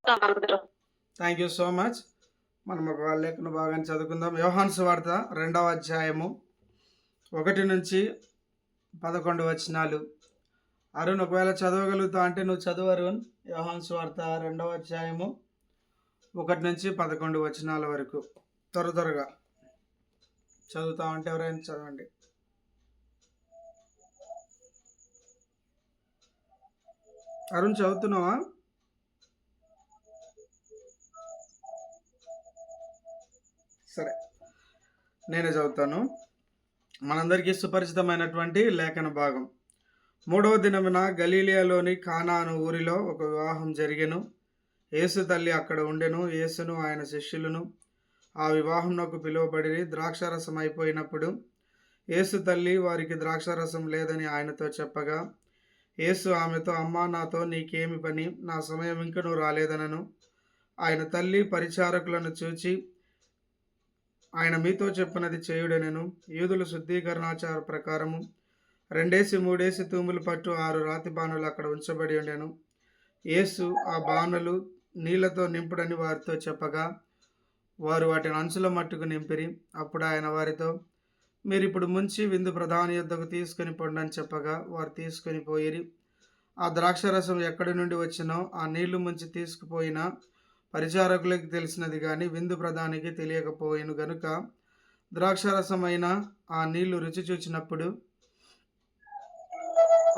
Thank you so much. మనం ఒక లేఖన భాగాన్ని చదువుకుందాం. యోహాను సువార్త 2వ అధ్యాయము 1 నుంచి 11 వచనాలు. అరుణ్, ఒకవేళ చదవగలుగుతా అంటే నువ్వు చదువు అరుణ్. యోహాను సువార్త 2వ అధ్యాయము 1 నుంచి 11 వచనాల వరకు త్వరగా చదువుతా ఉంటే ఎవరైనా చదవండి. అరుణ్, చదువుతున్నావా? సరే, నేనే చదువుతాను. మనందరికీ సుపరిచితమైనటువంటి లేఖన భాగం. 3వ దినమున గలీలియాలోని కానా అను ఊరిలో ఒక వివాహం జరిగెను. యేసు తల్లి అక్కడ ఉండెను. యేసును ఆయన శిష్యులను ఆ వివాహంలోకి పిలువబడి ద్రాక్షారసం అయిపోయినప్పుడు యేసు తల్లి వారికి ద్రాక్షారసం లేదని ఆయనతో చెప్పగా, యేసు ఆమెతో, అమ్మా, నాతో నీకేమి పని? నా సమయం ఇంకనూ రాలేదనను. ఆయన తల్లి పరిచారకులను చూచి, ఆయన మీతో చెప్పినది చేయుడనెను. యూదుల శుద్ధీకరణాచార ప్రకారము 2-3 తూములు పట్టు 6 రాతి బాణలు అక్కడ ఉంచబడి ఉండెను. యేసు ఆ బాణలు నీళ్లతో నింపుడని వారితో చెప్పగా, వారు వాటిని అంచుల మట్టుకు నింపిరి. అప్పుడు ఆయన వారితో, మీరిప్పుడు ముంచి విందు ప్రధాని యొద్దకు తీసుకొని పొండని చెప్పగా, వారు తీసుకొని పోయిరి. ఆ ద్రాక్షరసం ఎక్కడి నుండి వచ్చినో ఆ నీళ్లు ముంచి తీసుకుపోయిన పరిచారకులకి తెలిసినది కానీ విందు ప్రధానికి తెలియకపోయిను గనుక, ద్రాక్షరసమైన ఆ నీళ్లు రుచి చూచినప్పుడు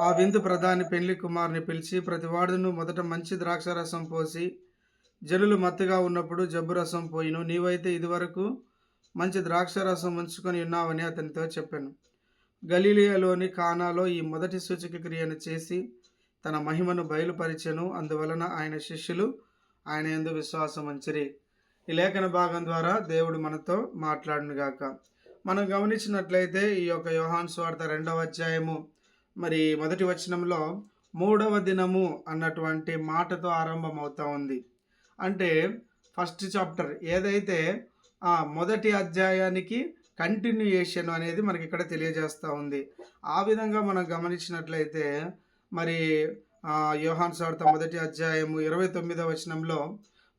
ఆ విందు ప్రధాని పెళ్లి కుమారుని పిలిచి, ప్రతివాడును మొదట మంచి ద్రాక్షరసం పోసి జనులు మత్తుగా ఉన్నప్పుడు జబ్బు రసం పోయిను. నీవైతే ఇదివరకు మంచి ద్రాక్షరసం ఉంచుకొని ఉన్నావని అతనితో చెప్పాను. గలీలియాలోని కానాలో ఈ మొదటి సూచక క్రియను చేసి తన మహిమను బయలుపరిచెను. అందువలన ఆయన శిష్యులు ఆయన యందు విశ్వాసం ఉంచిరి. ఈ లేఖన భాగం ద్వారా దేవుడు మనతో మాట్లాడునుగాక. మనం గమనించినట్లయితే ఈ యొక్క యోహాను సువార్త 2వ అధ్యాయము మరి మొదటి వచనంలో 3వ దినము అన్నటువంటి మాటతో ఆరంభం అవుతా ఉంది. అంటే ఫస్ట్ చాప్టర్ ఏదైతే మొదటి అధ్యాయానికి కంటిన్యూయేషన్ అనేది మనకి ఇక్కడ తెలియజేస్తూ ఉంది. ఆ విధంగా మనం గమనించినట్లయితే మరి యోహాను సువార్త 1వ అధ్యాయము 29వ వచనంలో,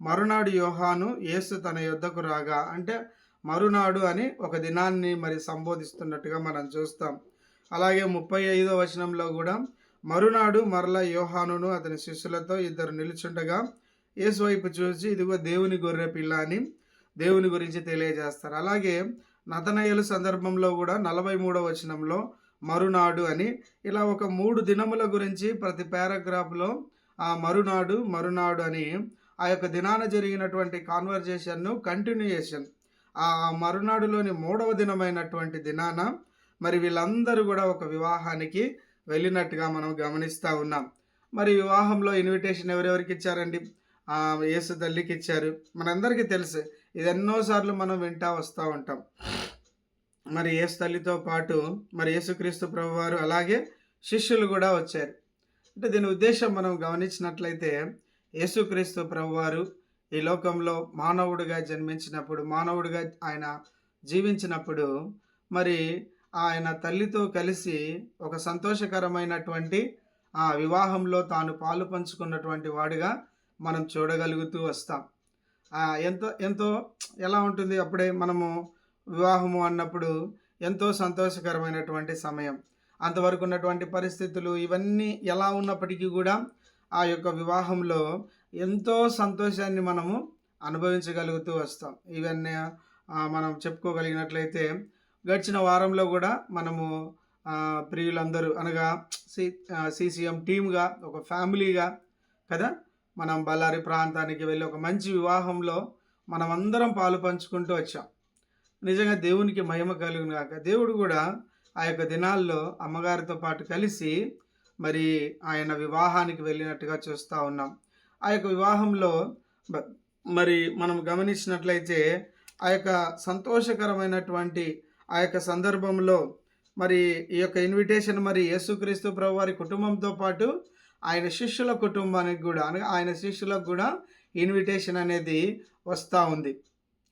మరునాడు యోహాను యేసు తన యొద్దకు రాగా, అంటే మరునాడు అని ఒక దినాన్ని మరి సంబోధిస్తున్నట్టుగా మనం చూస్తాం. అలాగే 35వ వచనంలో కూడా మరునాడు మరలా యోహానును అతని శిష్యులతో ఇద్దరు నిలుచుండగా యేసు వైపు చూసి, ఇదిగో దేవుని గొర్రె పిల్ల అని దేవుని గురించి తెలియజేస్తారు. అలాగే నతనయేలు సందర్భంలో కూడా 43వ వచనంలో మరునాడు అని, ఇలా ఒక 3 దినముల గురించి ప్రతి పారాగ్రాఫ్లో ఆ మరునాడు మరునాడు అని ఆ యొక్క దినాన జరిగినటువంటి కాన్వర్జేషన్ను కంటిన్యూయేషన్ ఆ మరునాడులోని 3వ దినమైనటువంటి దినాన మరి వీళ్ళందరూ కూడా ఒక వివాహానికి వెళ్ళినట్టుగా మనం గమనిస్తూ ఉన్నాం. మరి వివాహంలో ఇన్విటేషన్ ఎవరెవరికి ఇచ్చారండి? యేసు తల్లికి ఇచ్చారు. మనందరికీ తెలుసు, ఇది ఎన్నోసార్లు మనం వింటా వస్తూ ఉంటాం. మరి యేసు తల్లితో పాటు మరి యేసుక్రీస్తు ప్రభువారు అలాగే శిష్యులు కూడా వచ్చారు. అంటే దీని ఉద్దేశం మనం గమనించినట్లయితే, యేసుక్రీస్తు ప్రభువారు ఈ లోకంలో మానవుడిగా జన్మించినప్పుడు, మానవుడిగా ఆయన జీవించినప్పుడు మరి ఆయన తల్లితో కలిసి ఒక సంతోషకరమైనటువంటి ఆ వివాహంలో తాను పాలు పంచుకున్నటువంటి వాడిగా మనం చూడగలుగుతూ వస్తాం. ఎంతో ఎలా ఉంటుంది అప్పుడే మనము వివాహము అన్నప్పుడు ఎంతో సంతోషకరమైనటువంటి సమయం. అంతవరకు ఉన్నటువంటి పరిస్థితులు ఇవన్నీ ఎలా ఉన్నప్పటికీ కూడా ఆ యొక్క వివాహంలో ఎంతో సంతోషాన్ని మనము అనుభవించగలుగుతూ వస్తాం. ఇవన్నీ మనం చెప్పుకోగలిగినట్లయితే గడిచిన వారంలో కూడా మనము ప్రియులందరూ అనగా CCM టీమ్గా ఒక ఫ్యామిలీగా కదా మనం బళ్ళారి ప్రాంతానికి వెళ్ళి ఒక మంచి వివాహంలో మనమందరం పాలు పంచుకుంటూ వచ్చాం. నిజంగా దేవునికి మహిమ కలుగును గాక. దేవుడు కూడా ఆ యొక్క దినాల్లో అమ్మగారితో పాటు కలిసి మరి ఆయన వివాహానికి వెళ్ళినట్టుగా చూస్తూ ఉన్నాం. ఆ యొక్క వివాహంలో మరి మనం గమనించినట్లయితే ఆ యొక్క సంతోషకరమైనటువంటి ఆ యొక్క సందర్భంలో మరి ఈ యొక్క ఇన్విటేషన్ మరి యేసుక్రీస్తు ప్రభు వారి కుటుంబంతో పాటు ఆయన శిష్యుల కుటుంబానికి కూడా అనగా ఆయన శిష్యులకు కూడా ఇన్విటేషన్ అనేది వస్తూ ఉంది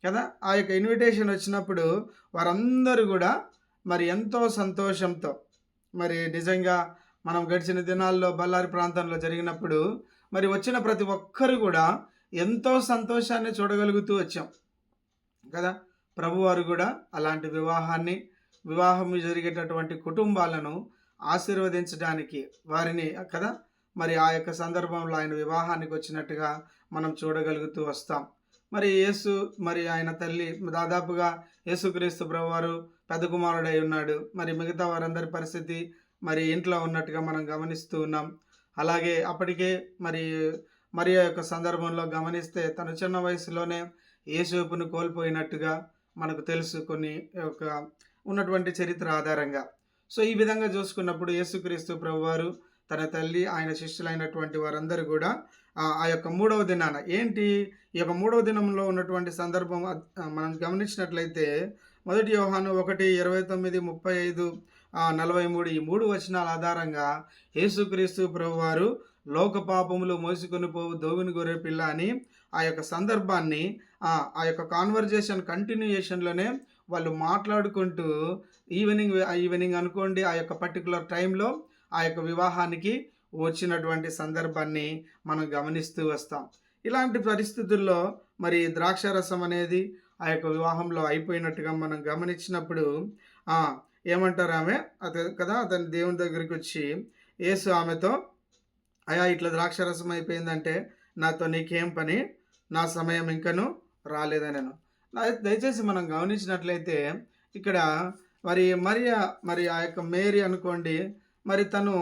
కదా. ఆ యొక్క ఇన్విటేషన్ వచ్చినప్పుడు వారందరూ కూడా మరి ఎంతో సంతోషంతో మరి నిజంగా మనం గడిచిన దినాల్లో బళ్ళారి ప్రాంతంలో జరిగినప్పుడు మరి వచ్చిన ప్రతి ఒక్కరు కూడా ఎంతో సంతోషాన్ని చూడగలుగుతూ వచ్చాం కదా. ప్రభువారు కూడా అలాంటి వివాహం జరిగేటటువంటి కుటుంబాలను ఆశీర్వదించడానికి వారిని కదా మరి ఆ యొక్క సందర్భంలో ఆయన వివాహానికి వచ్చినట్టుగా మనం చూడగలుగుతూ వస్తాం. మరి మరి ఆయన తల్లి దాదాపుగా యేసుక్రీస్తు ప్రభువారు పెద్ద కుమారుడై ఉన్నాడు. మరి మిగతా వారందరి పరిస్థితి మరి ఇంట్లో ఉన్నట్టుగా మనం గమనిస్తూ ఉన్నాం. అలాగే అప్పటికే మరి యొక్క సందర్భంలో గమనిస్తే తన చిన్న వయసులోనే యేసోపును కోల్పోయినట్టుగా మనకు తెలుసు కొన్ని యొక్క ఉన్నటువంటి చరిత్ర ఆధారంగా. సో ఈ విధంగా చూసుకున్నప్పుడు యేసుక్రీస్తు ప్రభువారు తన తల్లి ఆయన శిష్యులైనటువంటి వారందరూ కూడా ఆ యొక్క మూడవ దినాన ఈ యొక్క మూడవ దినంలో ఉన్నటువంటి సందర్భం మనం గమనించినట్లయితే 1 యోహాను 1:29, 35, 43 ఈ 3 వచనాల ఆధారంగా యేసుక్రీస్తు ప్రభువారు లోక పాపములు మోసుకొని పోవు దోగుని గొర్రె పిల్ల అని ఆ యొక్క సందర్భాన్ని ఆ యొక్క కాన్వర్జేషన్ కంటిన్యూయేషన్లోనే వాళ్ళు మాట్లాడుకుంటూ ఈవినింగ్ అనుకోండి ఆ యొక్క పర్టికులర్ టైంలో ఆ యొక్క వివాహానికి వచ్చినటువంటి సందర్భాన్ని మనం గమనిస్తూ వస్తాం. ఇలాంటి పరిస్థితుల్లో మరి ద్రాక్షారసం అనేది ఆ యొక్క వివాహంలో అయిపోయినట్టుగా మనం గమనించినప్పుడు ఏమంటారు ఆమె అతని దేవుని దగ్గరికి వచ్చి యేసు ఆమెతో, అయ్యా ఇట్లా ద్రాక్షారసం అయిపోయిందంటే నాతో నీకేం పని, నా సమయం ఇంకను రాలేదనను. దయచేసి మనం గమనించినట్లయితే ఇక్కడ మరి ఆ యొక్క మేరీ అనుకోండి, మరి తను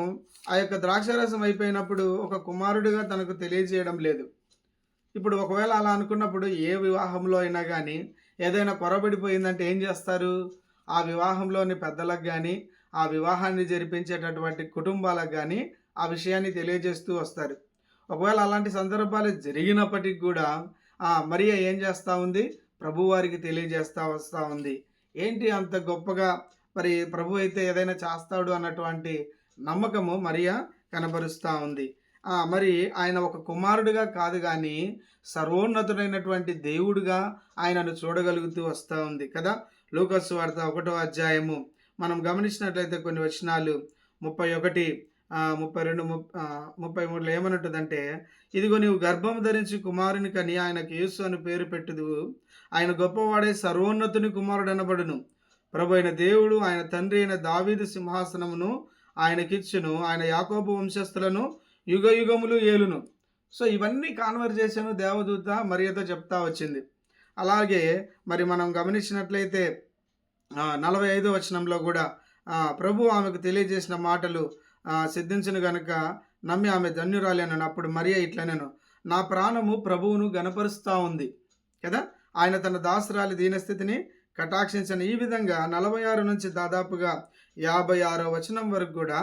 ఆ యొక్క ద్రాక్షారసం అయిపోయినప్పుడు ఒక కుమారుడిగా తనకు తెలియజేయడం లేదు. ఇప్పుడు ఒకవేళ అలా అనుకున్నప్పుడు ఏ వివాహంలో అయినా కానీ ఏదైనా కొరబడిపోయిందంటే ఏం చేస్తారు? ఆ వివాహంలోని పెద్దలకు కానీ ఆ వివాహాన్ని జరిపించేటటువంటి కుటుంబాలకు కానీ ఆ విషయాన్ని తెలియజేస్తూ వస్తారు. ఒకవేళ అలాంటి సందర్భాలు జరిగినప్పటికీ కూడా మరియ ఏం చేస్తూ ఉంది? ప్రభువారికి తెలియజేస్తూ వస్తూ ఉంది. ఏంటి అంత గొప్పగా మరి ప్రభు అయితే ఏదైనా చేస్తాడు అన్నటువంటి నమ్మకము మరియ కనబరుస్తూ ఉంది. మరి ఆయన ఒక కుమారుడిగా కాదు కానీ సర్వోన్నతుడైనటువంటి దేవుడిగా ఆయనను చూడగలుగుతూ వస్తూ ఉంది కదా. లూకా సువార్త 1వ అధ్యాయము మనం గమనించినట్లయితే కొన్ని వచనాలు 31, 32, 33 ఏమన్నట్టుందంటే, ఇదిగో నీవు గర్భం ధరించి కుమారుని కని ఆయనకు యేసు అని పేరు పెట్టుదువు. ఆయన గొప్పవాడే సర్వోన్నతుని కుమారుడు అనబడును. ప్రభు అయిన దేవుడు ఆయన తండ్రి అయిన దావీదు సింహాసనమును ఆయనకిచ్చును. ఆయన యాకోబు వంశస్థులను యుగ యుగములు ఏలును. సో ఇవన్నీ కాన్వర్జేషన్ దేవదూత మరియతో చెప్తా వచ్చింది. అలాగే మరి మనం గమనించినట్లయితే 45వ వచనంలో కూడా ప్రభు ఆమెకు తెలియజేసిన మాటలు సిద్ధించును గనుక నమ్మి ఆమె ధన్యురాలి అని అప్పుడు మరియ ఇట్లనెను, నా ప్రాణము ప్రభువును గనపరుస్తూ ఉంది కదా. ఆయన తన దాసురాలి దీనస్థితిని కటాక్షించిన. ఈ విధంగా 46 నుంచి దాదాపుగా 56వ వచనం వరకు కూడా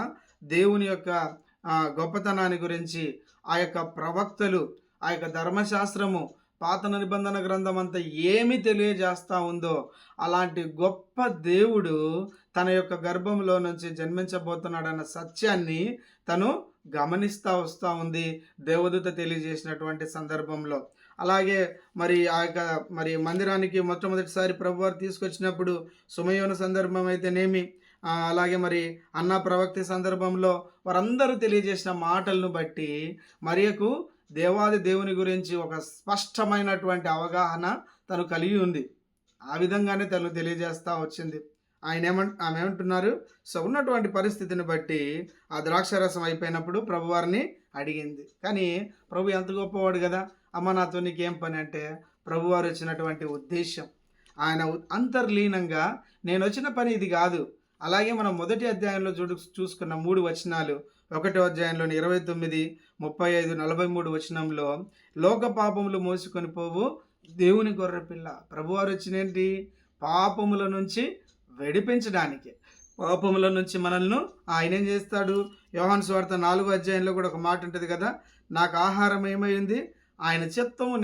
దేవుని యొక్క గొప్పతనాన్ని గురించి ఆ యొక్క ప్రవక్తలు, ఆ యొక్క ధర్మశాస్త్రము, పాత నిబంధన గ్రంథం అంతా ఏమి తెలియజేస్తూ ఉందో అలాంటి గొప్ప దేవుడు తన యొక్క గర్భంలో నుంచి జన్మించబోతున్నాడన్న సత్యాన్ని తను గమనిస్తూ వస్తూ ఉంది దేవదూత తెలియజేసినటువంటి సందర్భంలో. అలాగే మరి ఆ యొక్క మందిరానికి మొట్టమొదటిసారి ప్రభువారు తీసుకొచ్చినప్పుడు సుమయోను సందర్భం అయితేనేమి, అలాగే మరి అన్న ప్రవక్తి సందర్భంలో వారందరూ తెలియజేసిన మాటలను బట్టి మరియకు దేవాది దేవుని గురించి ఒక స్పష్టమైనటువంటి అవగాహన తను కలిగి ఉంది. ఆ విధంగానే తను తెలియజేస్తూ వచ్చింది. ఆమె ఏమంటున్నారు? సో ఉన్నటువంటి పరిస్థితిని బట్టి ఆ ద్రాక్షారసం అయిపోయినప్పుడు ప్రభువారిని అడిగింది. కానీ ప్రభు ఎంత గొప్పవాడు కదా. అమ్మ నాతో నీకేం పని అంటే, ప్రభువారు వచ్చినటువంటి ఉద్దేశం, ఆయన అంతర్లీనంగా నేను వచ్చిన పని ఇది కాదు. అలాగే మనం మొదటి అధ్యాయంలో చూసుకున్న 3 వచనాలు, 1వ అధ్యాయంలోని 29, 35, 43 వచనంలో లోక పాపములు మోసుకొని పోవు దేవుని గొర్రెపిల్ల. ప్రభువారు వచ్చినేంటి? పాపముల నుంచి విడిపించడానికి. పాపముల నుంచి మనల్ని ఆయన ఏం చేస్తాడు? యోహాను సువార్త 4వ అధ్యాయంలో కూడా ఒక మాట ఉంటుంది కదా, నాకు ఆహారం ఏమైంది? ఆయన చిత్తము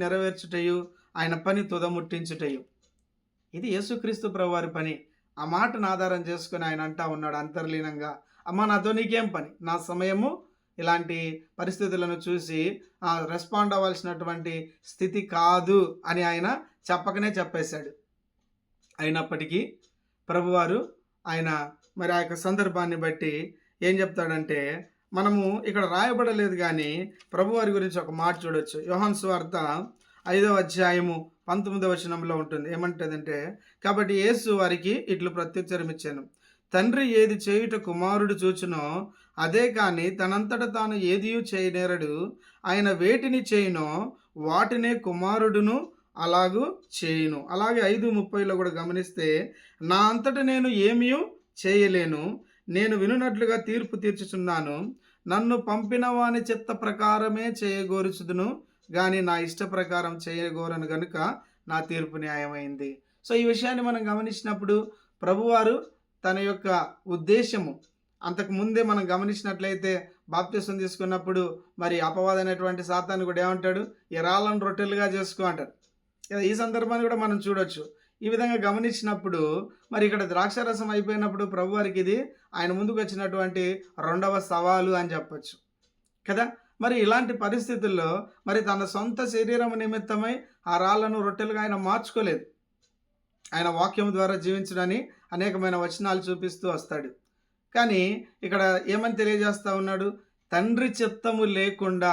నెరవేర్చుటయు, ఆయన పని తుదముట్టించుటయు. ఇది యేసుక్రీస్తు ప్రభువారి పని. ఆ మాటను ఆధారం చేసుకుని ఆయన అంటా ఉన్నాడు అంతర్లీనంగా, అమ్మ నాతో నీకేం పని, నా సమయము ఇలాంటి పరిస్థితులను చూసి రెస్పాండ్ అవ్వాల్సినటువంటి స్థితి కాదు అని ఆయన చెప్పకనే చెప్పేశాడు. అయినప్పటికీ ప్రభువారు ఆయన మరి ఆ యొక్క సందర్భాన్ని బట్టి ఏం చెప్తాడంటే, మనము ఇక్కడ రాయబడలేదు కానీ ప్రభువారి గురించి ఒక మాట చూడొచ్చు. యోహాను సువార్త 5వ అధ్యాయము 19వ వచనంలో ఉంటుంది. ఏమంటదంటే, కాబట్టి యేసు వారికి ఇట్లు ప్రత్యుత్తరం ఇచ్చాను, తండ్రి ఏది చేయుట కుమారుడు చూచునో అదే కాని తనంతట తాను ఏదియూ చేయనేరడు. ఆయన వేటిని చేయునో వాటినే కుమారుడును అలాగూ చేయును. అలాగే 5:30లో కూడా గమనిస్తే, నా అంతట నేను ఏమీ చేయలేను, నేను వినున్నట్లుగా తీర్పు తీర్చుచున్నాను, నన్ను పంపిన వాని చిత్త ప్రకారమే చేయగోరుచుదును గాని నా ఇష్ట ప్రకారం చేయగోరను గనుక నా తీర్పు న్యాయమైంది. సో ఈ విషయాన్ని మనం గమనించినప్పుడు ప్రభువారు తన యొక్క ఉద్దేశము అంతకు ముందే మనం గమనించినట్లయితే బాప్తిసం తీసుకున్నప్పుడు మరి అపవాదైనటువంటి సాతాను కూడా ఏమంటాడు, ఈ రాళ్ళను రొట్టెలుగా చేసుకో అంటాడు. ఈ సందర్భాన్ని కూడా మనం చూడొచ్చు. ఈ విధంగా గమనించినప్పుడు మరి ఇక్కడ ద్రాక్షారసం అయిపోయినప్పుడు ప్రభువారికి ఇది ఆయన ముందుకు వచ్చినటువంటి రెండవ సవాలు అని చెప్పొచ్చు కదా. మరి ఇలాంటి పరిస్థితుల్లో మరి తన సొంత శరీరం నిమిత్తమై ఆ రాళ్లను రొట్టెలుగా ఆయన మార్చుకోలేదు. ఆయన వాక్యం ద్వారా జీవించడాన్ని అనేకమైన వచనాలు చూపిస్తూ వస్తాడు. కానీ ఇక్కడ ఏమని తెలియజేస్తా ఉన్నాడు, తండ్రి చిత్తము లేకుండా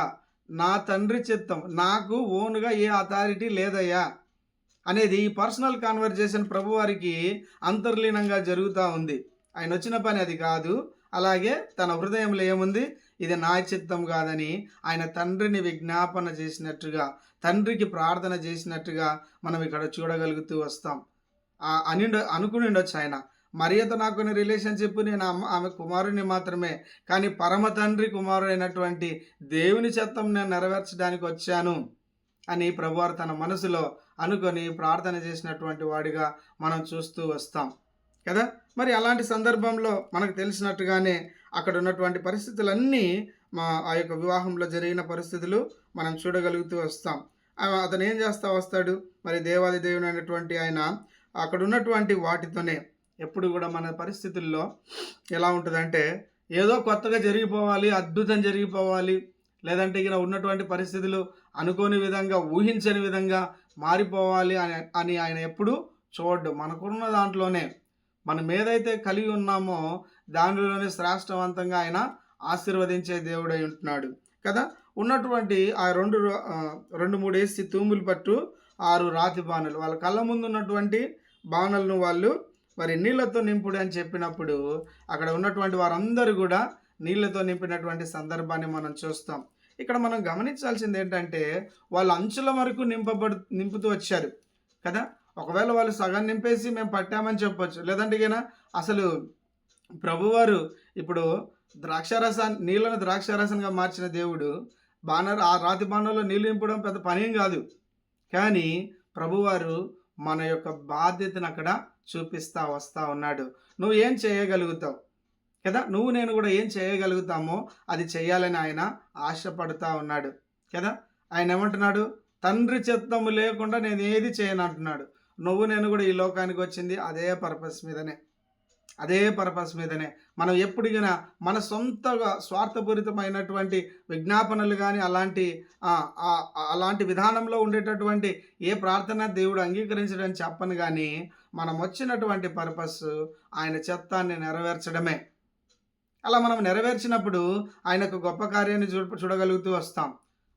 నా తండ్రి చిత్తం, నాకు ఓనుగా ఏ అథారిటీ లేదయ్యా అనేది ఈ పర్సనల్ కాన్వర్జేషన్ ప్రభువారికి అంతర్లీనంగా జరుగుతూ ఉంది. ఆయన వచ్చిన పని అది కాదు. అలాగే తన హృదయంలో ఏముంది, ఇది నా చిత్తం కాదని ఆయన తండ్రిని విజ్ఞాపన చేసినట్టుగా, తండ్రికి ప్రార్థన చేసినట్టుగా మనం ఇక్కడ చూడగలుగుతూ వస్తాం. అనుకుని ఉండొచ్చు ఆయన, మరియతో నాకున్న రిలేషన్షిప్ నేను ఆమె కుమారుని మాత్రమే, కానీ పరమ తండ్రి కుమారుడైనటువంటి దేవుని చిత్తం నేను నెరవేర్చడానికి వచ్చాను అని ప్రభువారు తన మనసులో అనుకొని ప్రార్థన చేసినటువంటి వాడిగా మనం చూస్తూ వస్తాం కదా. మరి అలాంటి సందర్భంలో మనకు తెలిసినట్టుగానే అక్కడ ఉన్నటువంటి పరిస్థితులన్నీ ఆ యొక్క వివాహంలో జరిగిన పరిస్థితులు మనం చూడగలుగుతూ వస్తాం. అతను ఏం చేస్తూ వస్తాడు, మరి దేవాది దేవుని అయినటువంటి ఆయన అక్కడ ఉన్నటువంటి వాటితోనే ఎప్పుడు కూడా మన పరిస్థితుల్లో ఎలా ఉంటుందంటే, ఏదో కొత్తగా జరిగిపోవాలి, అద్భుతం జరిగిపోవాలి, లేదంటే ఇక ఉన్నటువంటి పరిస్థితులు అనుకోని విధంగా ఊహించని విధంగా మారిపోవాలి అని ఆయన ఎప్పుడు చూడడు. మనకున్న దాంట్లోనే మనం ఏదైతే కలిగి ఉన్నామో దానిలోనే శ్రేష్టవంతంగా ఆయన ఆశీర్వదించే దేవుడై ఉంటున్నాడు కదా. ఉన్నటువంటి ఆ రెండు మూడు వేసి తూములు పట్టు 6 రాతి బాణలు, వాళ్ళ కళ్ళ ముందు ఉన్నటువంటి బాణలను వాళ్ళు మరి నీళ్లతో నింపుడు అని చెప్పినప్పుడు అక్కడ ఉన్నటువంటి వారందరూ కూడా నీళ్లతో నింపినటువంటి సందర్భాన్ని మనం చూస్తాం. ఇక్కడ మనం గమనించాల్సింది ఏంటంటే, వాళ్ళు అంచుల వరకు నింపుతూ వచ్చారు కదా. ఒకవేళ వాళ్ళు సగం నింపేసి మేము పట్టామని చెప్పొచ్చు, లేదంటే ఇక అసలు ప్రభువారు ఇప్పుడు నీళ్ళను ద్రాక్షారసంగా మార్చిన దేవుడు ఆ రాతి బాణంలో నీళ్ళు నింపడం పెద్ద పనేం కాదు. కానీ ప్రభువారు మన యొక్క బాధ్యతను అక్కడ చూపిస్తా వస్తూ ఉన్నాడు. నువ్వు ఏం చేయగలుగుతావు కదా, నువ్వు నేను కూడా ఏం చేయగలుగుతామో అది చేయాలని ఆయన ఆశపడుతూ ఉన్నాడు కదా. ఆయన ఏమంటున్నాడు, తండ్రి చిత్తము లేకుండా నేను ఏది చేయను అంటున్నాడు. నువ్వు నేను కూడా ఈ లోకానికి వచ్చింది అదే పర్పస్ మీదనే. మనం ఎప్పుడిగినా మన సొంతగా స్వార్థపూరితమైనటువంటి విజ్ఞాపనలు కానీ అలాంటి విధానంలో ఉండేటటువంటి ఏ ప్రార్థన దేవుడు అంగీకరించడని చెప్పను, కానీ మనం వచ్చినటువంటి పర్పస్ ఆయన చిత్తాన్ని నెరవేర్చడమే. అలా మనం నెరవేర్చినప్పుడు ఆయనకు గొప్ప కార్యాన్ని చూడగలుగుతూ వస్తాం.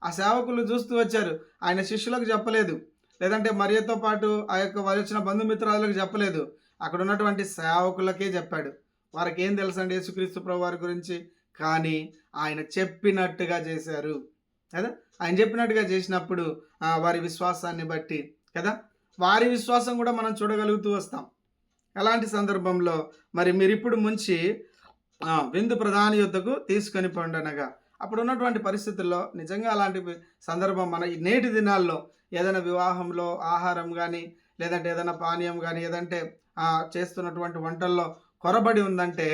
ఆ సేవకులు చూస్తూ వచ్చారు, ఆయన శిష్యులకు చెప్పలేదు, లేదంటే మరియతో పాటు ఆ యొక్క వచ్చిన బంధుమిత్రాలకు చెప్పలేదు, అక్కడ ఉన్నటువంటి సేవకులకే చెప్పాడు. వారికి ఏం తెలుసండి యేసుక్రీస్తు ప్రభు వారి గురించి, కానీ ఆయన చెప్పినట్టుగా చేశారు కదా. ఆయన చెప్పినట్టుగా చేసినప్పుడు వారి విశ్వాసాన్ని బట్టి కదా, వారి విశ్వాసం కూడా మనం చూడగలుగుతూ వస్తాం. అలాంటి సందర్భంలో మరి మీరు ఇప్పుడు ముంచి విందు ప్రధాని యుద్ధకు తీసుకొని పండనగా, అప్పుడు ఉన్నటువంటి పరిస్థితుల్లో నిజంగా అలాంటి సందర్భం మన నేటి దినాల్లో ఏదైనా వివాహంలో ఆహారం కానీ, లేదంటే ఏదైనా పానీయం కానీ, ఏదంటే చేస్తున్నటువంటి వంటల్లో కొరబడి ఉందంటే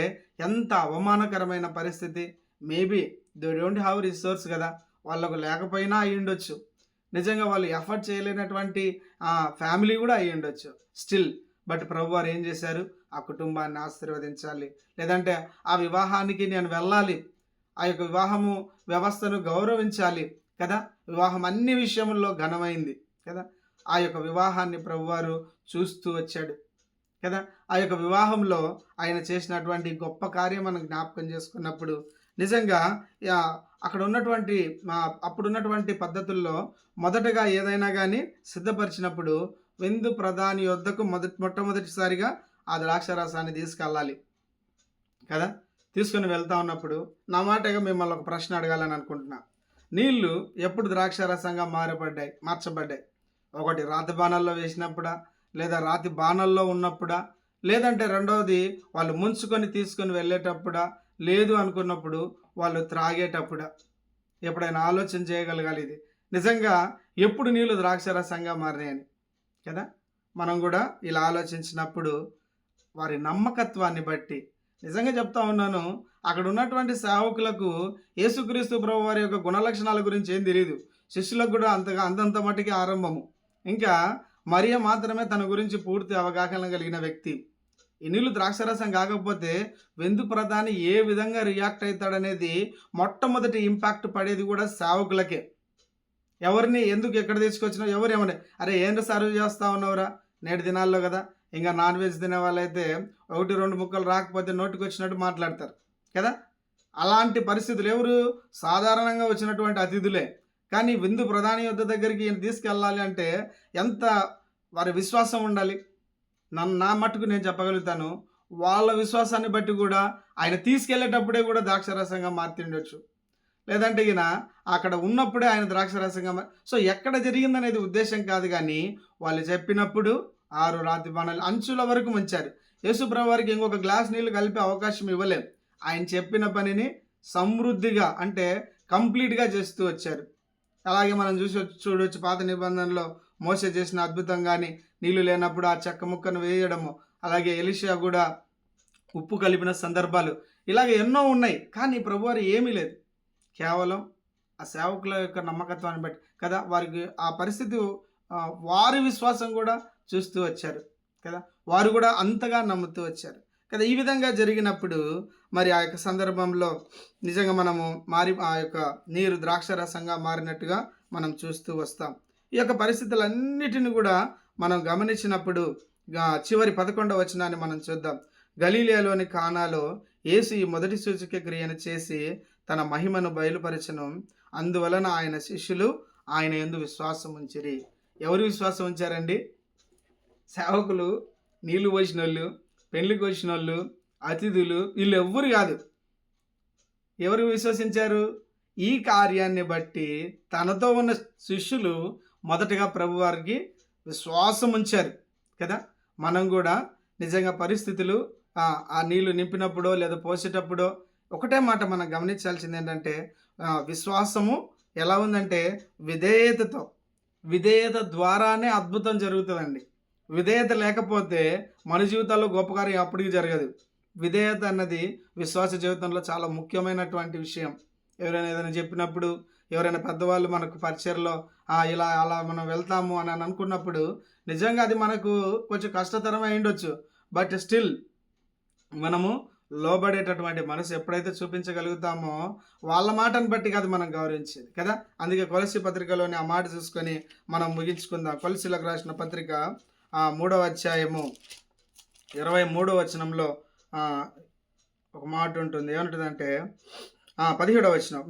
ఎంత అవమానకరమైన పరిస్థితి. Maybe they don't have resource కదా, వాళ్ళకు లేకపోయినా అయి ఉండొచ్చు, నిజంగా వాళ్ళు ఎఫర్ట్ చేయలేనటువంటి ఫ్యామిలీ కూడా అయి ఉండొచ్చు స్టిల్. బట్ ప్రభు వారు ఏం చేశారు, ఆ కుటుంబాన్ని ఆశీర్వదించాలి, లేదంటే ఆ వివాహానికి నేను వెళ్ళాలి, ఆ యొక్క వివాహము వ్యవస్థను గౌరవించాలి కదా. వివాహం అన్ని విషయంలో ఘనమైంది కదా. ఆ యొక్క వివాహాన్ని ప్రభువారు చూస్తూ వచ్చాడు కదా. ఆ యొక్క వివాహంలో ఆయన చేసినటువంటి గొప్ప కార్యం మనం జ్ఞాపకం చేసుకున్నప్పుడు నిజంగా అక్కడ ఉన్నటువంటి అప్పుడున్నటువంటి పద్ధతుల్లో మొదటగా ఏదైనా గానీ సిద్ధపరిచినప్పుడు విందు ప్రధాని యొద్దకు మొట్టమొదటిసారిగా ఆ ద్రాక్షారసాన్ని తీసుకెళ్ళాలి కదా! తీసుకొని వెళ్తా ఉన్నప్పుడు నా మాటగా మిమ్మల్ని ఒక ప్రశ్న అడగాలని అనుకుంటున్నా. నీళ్ళు ఎప్పుడు ద్రాక్షారసంగా మార్చబడ్డాయి? ఒకటి రాతి బాణల్లో వేసినప్పుడా? లేదా రాతి బాణల్లో ఉన్నప్పుడా? లేదంటే రెండవది వాళ్ళు ముంచుకొని తీసుకొని వెళ్ళేటప్పుడా? లేదు అనుకున్నప్పుడు వాళ్ళు త్రాగేటప్పుడా? ఎప్పుడైనా ఆలోచన చేయగలగాలి ఇది. నిజంగా ఎప్పుడు నీళ్ళు ద్రాక్షారసంగా మారినాయని కదా! మనం కూడా ఇలా ఆలోచించినప్పుడు వారి నమ్మకత్వాన్ని బట్టి నిజంగా చెప్తా ఉన్నాను. అక్కడ ఉన్నటువంటి సేవకులకు యేసుక్రీస్తు ప్రభువారి యొక్క గుణలక్షణాల గురించి ఏం తెలీదు. శిష్యులకు కూడా అంతంత మట్టికి ఆరంభము. ఇంకా మరియ మాత్రమే తన గురించి పూర్తి అవగాహన కలిగిన వ్యక్తి. ఈ నీళ్ళు ద్రాక్షారసం కాకపోతే విందు ప్రధాని ఏ విధంగా రియాక్ట్ అవుతాడనేది మొట్టమొదటి ఇంపాక్ట్ పడేది కూడా సేవకులకే. ఎవరిని ఎందుకు ఎక్కడ తీసుకొచ్చినావు, ఎవరు ఏమని, అరే ఏంటి సర్వ్ చేస్తా ఉన్నావురా, నేటి దినాల్లో కదా ఇంకా నాన్ వెజ్ తినే వాళ్ళైతే 1-2 ముక్కలు రాకపోతే నోటికి వచ్చినట్టు మాట్లాడతారు కదా. అలాంటి పరిస్థితులు ఎవరు, సాధారణంగా వచ్చినటువంటి అతిథులే. కానీ విందు ప్రధాని యొద్ద దగ్గరికి ఈయన తీసుకెళ్ళాలి అంటే ఎంత వారి విశ్వాసం ఉండాలి. నా మట్టుకు నేను చెప్పగలుగుతాను, వాళ్ళ విశ్వాసాన్ని బట్టి కూడా ఆయన తీసుకెళ్లేటప్పుడే కూడా ద్రాక్షరసంగా మార్తిండొచ్చు. లేదంటే ఈయన అక్కడ ఉన్నప్పుడే ఆయన ద్రాక్షరసంగా సో ఎక్కడ జరిగిందనేది ఉద్దేశం కాదు, కానీ వాళ్ళు చెప్పినప్పుడు 6 రాతి బాణాలు అంచుల వరకు ముంచారు. యేసుప్రభు వారికి ఇంకొక గ్లాస్ నీళ్లు కలిపే అవకాశం ఇవ్వలేం. ఆయన చెప్పిన పనిని సమృద్ధిగా అంటే కంప్లీట్గా చేస్తూ వచ్చారు. అలాగే మనం చూడవచ్చు పాత నిబంధనలో మోసే చేసిన అద్భుతం కానీ, నీళ్లు లేనప్పుడు ఆ చెక్క ముక్కను వేయడము, అలాగే ఎలీషా కూడా ఉప్పు కలిపిన సందర్భాలు, ఇలాగ ఎన్నో ఉన్నాయి. కానీ ప్రభువారు ఏమీ లేదు, కేవలం ఆ సేవకుల యొక్క నమ్మకత్వాన్ని బట్టి కదా, వారికి ఆ పరిస్థితి వారి విశ్వాసం కూడా చూస్తూ వచ్చారు కదా, వారు కూడా అంతగా నమ్ముతూ వచ్చారు కదా. ఈ విధంగా జరిగినప్పుడు మరి ఆ యొక్క సందర్భంలో నిజంగా మనము ఆ యొక్క నీరు ద్రాక్షరసంగా మారినట్టుగా మనం చూస్తూ వస్తాం. ఈ యొక్క పరిస్థితులన్నిటిని కూడా మనం గమనించినప్పుడు చివరి 11వ వచనాన్ని మనం చూద్దాం. గలీలియాలోని కానాలో యేసు ఈ మొదటి సూచక క్రియను చేసి తన మహిమను బయలుపరచను, అందువలన ఆయన శిష్యులు ఆయన యందు విశ్వాసం ఉంచిరి. ఎవరు విశ్వాసం ఉంచారండి? సేవకులు, నీళ్లు పోసిన వాళ్ళు, పెళ్లికి వచ్చిన వాళ్ళు, అతిథులు, వీళ్ళు ఎవ్వరు కాదు. ఎవరు విశ్వసించారు? ఈ కార్యాన్ని బట్టి తనతో ఉన్న శిష్యులు మొదటగా ప్రభువారికి విశ్వాసం ఉంచారు కదా. మనం కూడా నిజంగా పరిస్థితులు ఆ నీళ్లు నింపినప్పుడో లేదా పోసేటప్పుడో ఒకటే మాట మనం గమనించాల్సింది ఏంటంటే, విశ్వాసము ఎలా ఉందంటే విధేయత ద్వారానే అద్భుతం జరుగుతుందండి. విధేయత లేకపోతే మన జీవితాల్లో గొప్ప కార్యం అప్పటికి జరగదు. విధేయత అన్నది విశ్వాస జీవితంలో చాలా ముఖ్యమైనటువంటి విషయం. ఎవరైనా ఏదైనా చెప్పినప్పుడు, ఎవరైనా పెద్దవాళ్ళు మనకు పరిచయలో ఇలా అలా మనం వెళ్తాము అని అనుకున్నప్పుడు నిజంగా అది మనకు కొంచెం కష్టతరమై ఉండొచ్చు. బట్ స్టిల్ మనము లోబడేటటువంటి మనసు ఎప్పుడైతే చూపించగలుగుతామో వాళ్ళ మాటను బట్టి కాదు మనం గౌరవించేది కదా. అందుకే కొలసి పత్రికలోని ఆ మాట చూసుకొని మనం ముగించుకుందాం. కొలసీలకు రాసిన పత్రిక 3వ అధ్యాయము 23వ వచనంలో ఒక మాట ఉంటుంది. ఏమంటుందంటే 17వ వచనం,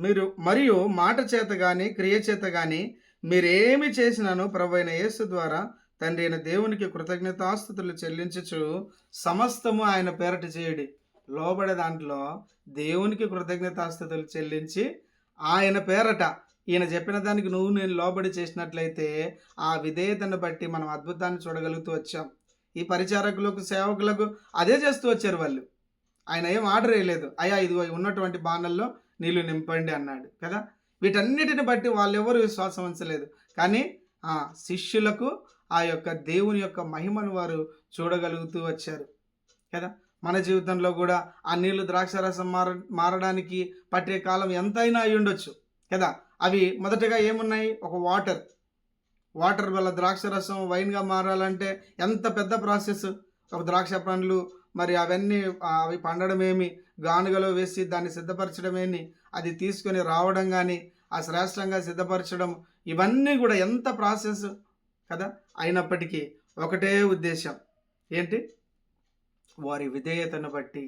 మరియు మాట చేత కానీ క్రియ చేత కానీ మీరేమి చేసినాను ప్రభువైన యేసు ద్వారా తండ్రి అయిన దేవునికి కృతజ్ఞతాస్తుతులు చెల్లించుచు సమస్తము ఆయన పేరట చేయుడి. లోబడే దాంట్లో దేవునికి కృతజ్ఞతాస్తుతులు చెల్లించి ఆయన పేరట, ఈయన చెప్పిన దానికి నేను లోబడి చేసినట్లయితే ఆ విధేయతను బట్టి మనం అద్భుతాన్ని చూడగలుగుతూ వచ్చాం. ఈ పరిచారకులకు, సేవకులకు అదే చేస్తూ వచ్చారు వాళ్ళు. ఆయన ఏం ఆర్డర్ వేయలేదు, అయ్యా ఇదిగో ఉన్నటువంటి బాణల్లో నీళ్లు నింపండి అన్నాడు కదా. వీటన్నిటిని బట్టి వాళ్ళు ఎవరు విశ్వాసం ఉంచలేదు. కానీ శిష్యులకు ఆ యొక్క దేవుని యొక్క మహిమను వారు చూడగలుగుతూ వచ్చారు కదా. మన జీవితంలో కూడా ఆ నీళ్లు ద్రాక్షరసం మారడానికి పట్టే కాలం ఎంతైనా అయి ఉండొచ్చు కదా. అవి మొదటగా ఏమున్నాయి? ఒక వాటర్ వల్ల ద్రాక్షరసం వైన్గా మారాలంటే ఎంత పెద్ద ప్రాసెస్. ఒక ద్రాక్ష పండ్లు మరి అవన్నీ అవి పండడమేమి, గానుగలో వేసి దాన్ని సిద్ధపరచడమేమి, అది తీసుకొని రావడం కానీ ఆ శ్రేష్టంగా సిద్ధపరచడం, ఇవన్నీ కూడా ఎంత ప్రాసెస్ కదా. అయినప్పటికీ ఒకటే ఉద్దేశం ఏంటి? వారి విధేయతను బట్టి,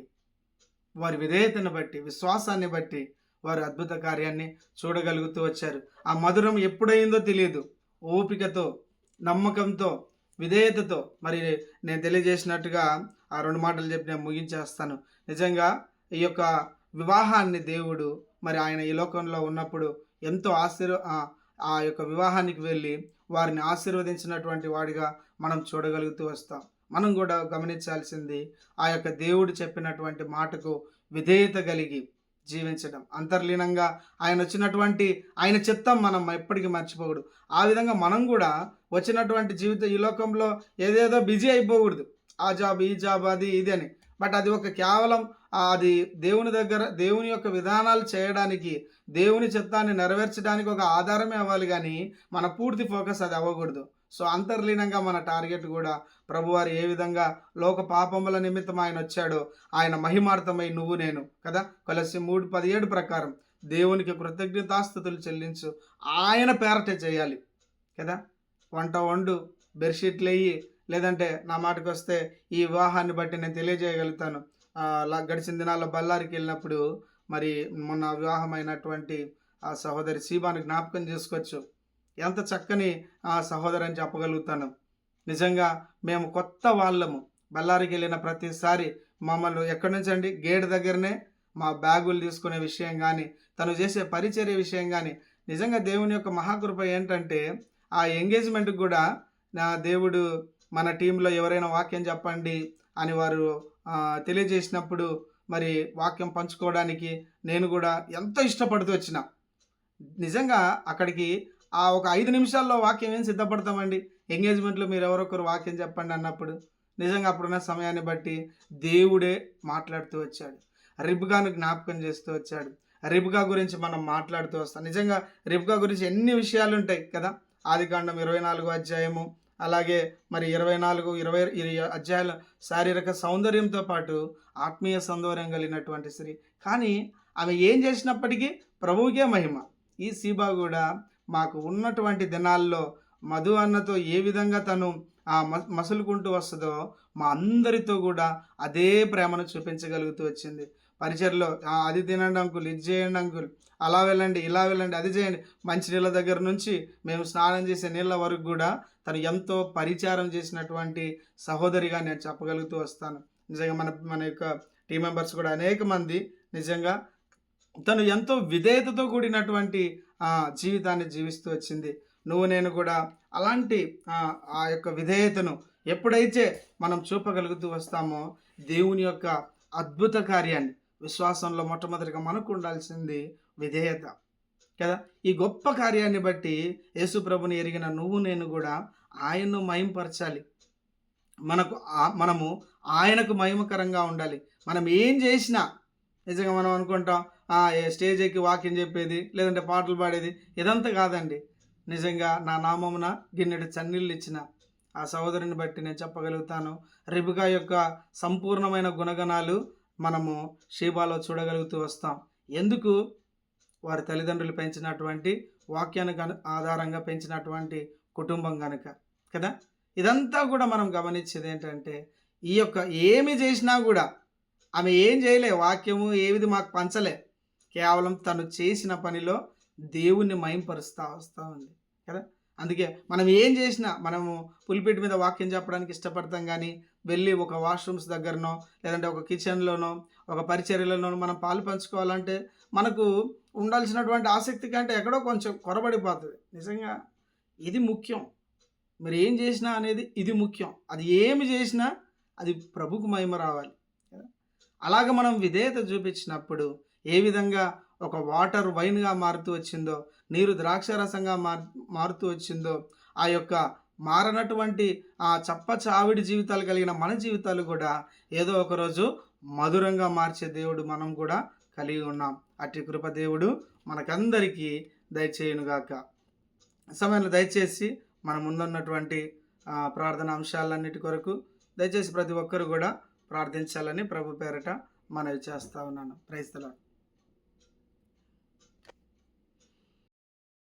వారి విధేయతను బట్టి, విశ్వాసాన్ని బట్టి వారు అద్భుత కార్యాన్ని చూడగలుగుతూ వచ్చారు. ఆ మధురం ఎప్పుడైందో తెలియదు. ఓపికతో, నమ్మకంతో, విధేయతతో మరి నేను తెలియజేసినట్టుగా ఆ 2 మాటలు చెప్పి నేను ముగించేస్తాను. నిజంగా ఈ యొక్క వివాహాన్ని దేవుడు మరి ఆయన ఈ లోకంలో ఉన్నప్పుడు ఎంతో ఆ యొక్క వివాహానికి వెళ్ళి వారిని ఆశీర్వదించినటువంటి వాడిగా మనం చూడగలుగుతూ వస్తాం. మనం కూడా గమనించాల్సింది ఆ యొక్క దేవుడు చెప్పినటువంటి మాటకు విధేయత కలిగి జీవించడం, అంతర్లీనంగా ఆయన చిత్తం మనం ఎప్పటికీ మర్చిపోకూడదు. ఆ విధంగా మనం కూడా వచ్చినటువంటి జీవితం ఈ లోకంలో ఏదేదో బిజీ అయిపోకూడదు. ఆ జాబ్, ఈ జాబ్, అది ఇది అని. బట్ అది ఒక కేవలం అది దేవుని యొక్క విధానాలు చేయడానికి, దేవుని చిత్తాన్ని నెరవేర్చడానికి ఒక ఆధారమే అవ్వాలి, కానీ మన పూర్తి ఫోకస్ అది అవ్వకూడదు. సో అంతర్లీనంగా మన టార్గెట్ కూడా ప్రభువారు ఏ విధంగా లోక పాపముల నిమిత్తం ఆయన వచ్చాడో, ఆయన మహిమార్థమై నువ్వు నేను కదా, కొలస్సీ 3:17 ప్రకారం దేవునికి కృతజ్ఞతాస్తుతులు చెల్లించు, ఆయన పేరటే చేయాలి కదా. వంట వండు, బెడ్షీట్లు వేయి, లేదంటే నా మాటకు వస్తే ఈ వివాహాన్ని బట్టి నేను తెలియజేయగలుగుతాను. గడిచిన దినాల్లో బళ్ళారికి వెళ్ళినప్పుడు మరి మొన్న వివాహమైనటువంటి ఆ సహోదరి శీబాను జ్ఞాపకం చేసుకోవచ్చు. ఎంత చక్కని ఆ సహోదరి అని చెప్పగలుగుతాను. నిజంగా మేము కొత్త వాళ్ళము. బళ్ళారికి వెళ్ళిన ప్రతిసారి మమ్మల్ని ఎక్కడి నుంచి అండి, గేట్ దగ్గరనే మా బ్యాగులు తీసుకునే విషయం కానీ, తను చేసే పరిచర్య విషయం కానీ, నిజంగా దేవుని యొక్క మహాకృప ఏంటంటే ఆ ఎంగేజ్మెంట్కి కూడా నా దేవుడు మన టీంలో ఎవరైనా వాక్యం చెప్పండి అని వారు తెలియజేసినప్పుడు మరి వాక్యం పంచుకోవడానికి నేను కూడా ఎంతో ఇష్టపడుతూ వచ్చిన. నిజంగా అక్కడికి ఒక 5 నిమిషాల్లో వాక్యం ఏం సిద్ధపడతామండి. ఎంగేజ్మెంట్లో మీరు ఎవరొకరు వాక్యం చెప్పండి అన్నప్పుడు నిజంగా అప్పుడున్న సమయాన్ని బట్టి దేవుడే మాట్లాడుతూ వచ్చాడు. రిబ్కాను జ్ఞాపకం చేస్తూ వచ్చాడు. రిబ్కా గురించి మనం మాట్లాడుతూ వస్తాం. నిజంగా రిబ్కా గురించి ఎన్ని విషయాలు ఉంటాయి కదా. ఆదికాండం 24వ అధ్యాయము, అలాగే మరి 24, 20 అధ్యాయాల శారీరక సౌందర్యంతో పాటు ఆత్మీయ సౌందర్యం కలిగినటువంటి స్త్రీ. కానీ ఆమె ఏం చేసినప్పటికీ ప్రభువుకే మహిమ. ఈ సీబా కూడా మాకు ఉన్నటువంటి దినాల్లో మధు అన్నతో ఏ విధంగా తను మసులుకుంటూ వస్తుందో మా అందరితో కూడా అదే ప్రేమను చూపించగలుగుతూ వచ్చింది. పరిచయలో అది తినండి అంకుల్, ఇది చేయండి అంకుల్, అలా వెళ్ళండి, ఇలా వెళ్ళండి, అది చేయండి, మంచినీళ్ళ దగ్గర నుంచి మేము స్నానం చేసే నీళ్ళ వరకు కూడా తను ఎంతో పరిచారం చేసినటువంటి సహోదరిగా నేను చెప్పగలుగుతూ వస్తాను. నిజంగా మన యొక్క టీం మెంబర్స్ కూడా అనేక మంది నిజంగా తను ఎంతో విధేయతతో కూడినటువంటి జీవితాన్ని జీవిస్తూ వచ్చింది. నువ్వు నేను కూడా అలాంటి ఆ యొక్క విధేయతను ఎప్పుడైతే మనం చూపగలుగుతూ వస్తామో దేవుని యొక్క అద్భుత కార్యాన్ని, విశ్వాసంలో మొట్టమొదటిగా మనకు ఉండాల్సింది విధేయత కదా. ఈ గొప్ప కార్యాన్ని బట్టి యేసు ప్రభుని ఎరిగిన నువ్వు నేను కూడా ఆయన్ను మహిమపరచాలి. మనము ఆయనకు మహిమకరంగా ఉండాలి. మనం ఏం చేసినా నిజంగా మనం అనుకుంటాం స్టేజ్ ఎక్కి వాక్యం చెప్పేది, లేదంటే పాటలు పాడేది, ఇదంతా కాదండి. నిజంగా నా నామమున గిన్నెడు చన్నీళ్ళు ఇచ్చిన ఆ సహోదరుని బట్టి నేను చెప్పగలుగుతాను. రిబ్కా యొక్క సంపూర్ణమైన గుణగణాలు మనము షీబాలో చూడగలుగుతూ వస్తాం. ఎందుకు? వారి తల్లిదండ్రులు పెంచినటువంటి వాక్యానికి ఆధారంగా పెంచినటువంటి కుటుంబం కనుక కదా. ఇదంతా కూడా మనం గమనించేది ఏంటంటే ఈ యొక్క ఏమి చేసినా కూడా ఆమె ఏం చేయలే, వాక్యము ఏది మాకు పంచలే, కేవలం తను చేసిన పనిలో దేవుణ్ణి మహింపరుస్తూ వస్తూ ఉంది కదా. అందుకే మనం ఏం చేసినా మనము పులిపేట మీద వాక్యం చెప్పడానికి ఇష్టపడతాం, కానీ వెళ్ళి ఒక వాష్రూమ్స్ దగ్గరనో లేదంటే ఒక కిచెన్లోనో ఒక పరిచర్యలోనో మనం పాలు పంచుకోవాలంటే మనకు ఉండాల్సినటువంటి ఆసక్తి కంటే ఎక్కడో కొంచెం కొరబడిపోతుంది. నిజంగా ఇది ముఖ్యం. మీరు ఏం చేసినా అనేది ఇది ముఖ్యం. అది ఏమి చేసినా అది ప్రభుకు మహిమ రావాలి. అలాగ మనం విధేయత చూపించినప్పుడు ఏ విధంగా ఒక వాటర్ వైన్గా మారుతూ వచ్చిందో, నీరు ద్రాక్షరసంగా మారుతూ వచ్చిందో, ఆ యొక్క మారనటువంటి ఆ చప్పచావిడి జీవితాలు కలిగిన మన జీవితాలు కూడా ఏదో ఒకరోజు మధురంగా మార్చే దేవుడు మనం కూడా కలిగి ఉన్నాం. అట్టి కృప దేవుడు మనకందరికీ దయచేయునుగాక. సమయంలో దయచేసి మన ముందున్నటువంటి ప్రార్థన అంశాలన్నిటి కొరకు దయచేసి ప్రతి ఒక్కరు కూడా ప్రార్థించాలని ప్రభు పేరట మనవి చేస్తా ఉన్నాను. Praise the lord.